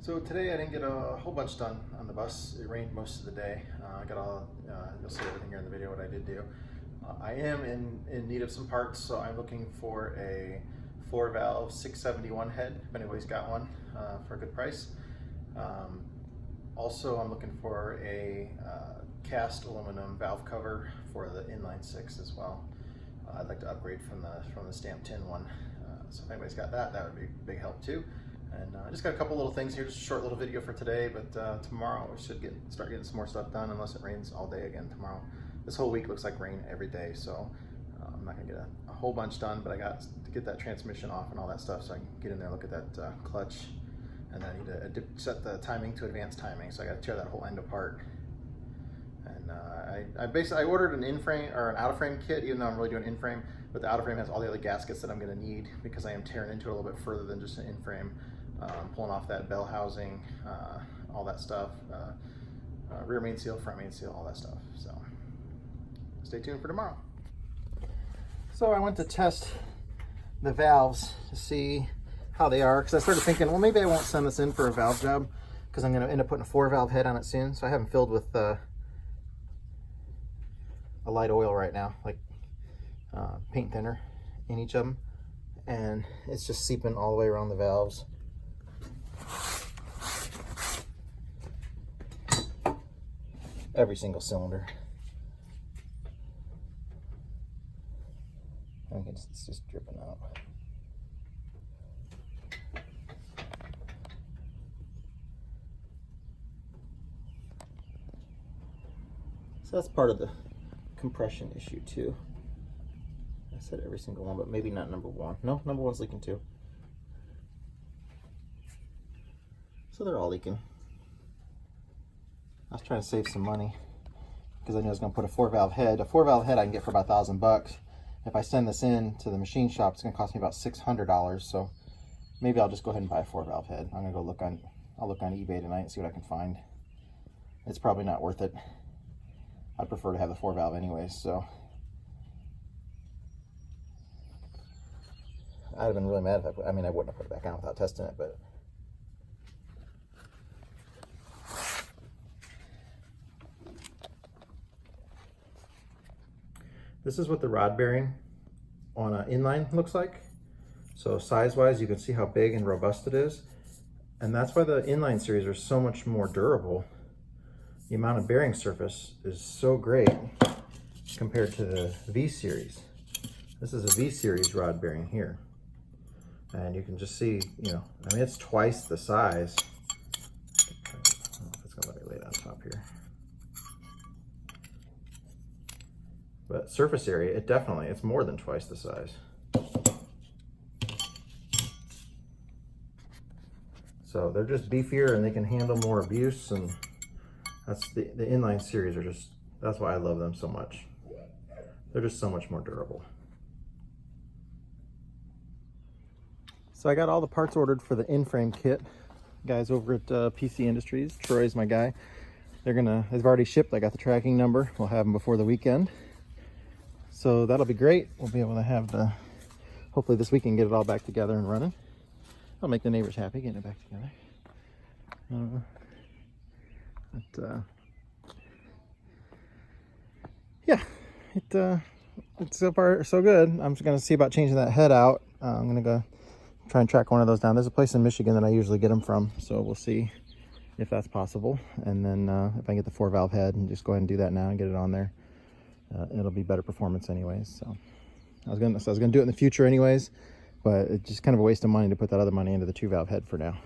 So today I didn't get a whole bunch done on the bus. It rained most of the day. I got all, you'll see everything here in the video what I did do. I am in need of some parts, so I'm looking for a 4-valve 671 head, if anybody's got one, for a good price. Also, I'm looking for a cast aluminum valve cover for the inline 6 as well. I'd like to upgrade from the stamp tin one. So if anybody's got that, that would be a big help too. And I just got a couple little things here, just a short little video for today, but tomorrow we should start getting some more stuff done, unless it rains all day again tomorrow. This whole week looks like rain every day, so I'm not gonna get a whole bunch done, but I got to get that transmission off and all that stuff, so I can get in there and look at that clutch. And then I need to set the timing to advanced timing, so I gotta tear that whole end apart. And I ordered an in-frame or an out-of-frame kit, even though I'm really doing in-frame, but the out-of-frame has all the other gaskets that I'm gonna need because I am tearing into it a little bit further than just an in-frame. Pulling off that bell housing, all that stuff, rear main seal, front main seal, all that stuff. So stay tuned for tomorrow. So I went to test the valves to see how they are, because I started thinking, well, maybe I won't send this in for a valve job because I'm going to end up putting a 4-valve head on it soon. So I have them filled with a light oil right now, like paint thinner in each of them, and it's just seeping all the way around the valves. Every single cylinder. I think it's just dripping out. So that's part of the compression issue too. I said every single one, but maybe not number one. No, number one's leaking too. So they're all leaking. I was trying to save some money because I knew I was going to put a 4-valve head. A 4-valve head I can get for about $1,000. If I send this in to the machine shop, it's going to cost me about $600. So maybe I'll just go ahead and buy a 4-valve head. I'm going to go look on. I'll look on eBay tonight and see what I can find. It's probably not worth it. I'd prefer to have the 4-valve anyways. So I'd have been really mad if I wouldn't have put it back on without testing it, but. This is what the rod bearing on an inline looks like. So size-wise, you can see how big and robust it is. And that's why the inline series are so much more durable. The amount of bearing surface is so great compared to the V series. This is a V series rod bearing here. And you can just see, it's twice the size. I don't know if it's gonna let me lay it on top here. But surface area, it's more than twice the size. So they're just beefier and they can handle more abuse, and that's the inline series that's why I love them so much. They're just so much more durable. So I got all the parts ordered for the in-frame kit. Guys over at PC Industries, Troy's my guy. They've already shipped. I got the tracking number. We'll have them before the weekend. So that'll be great. We'll be able to have hopefully this weekend get it all back together and running. I'll make the neighbors happy getting it back together. Yeah, it's so far so good. I'm just gonna see about changing that head out. I'm gonna go try and track one of those down. There's a place in Michigan that I usually get them from, so we'll see if that's possible. And then if I can get the 4-valve head and just go ahead and do that now and get it on there. It'll be better performance anyways. So I was gonna do it in the future anyways, but it's just kind of a waste of money to put that other money into the 2-valve head for now.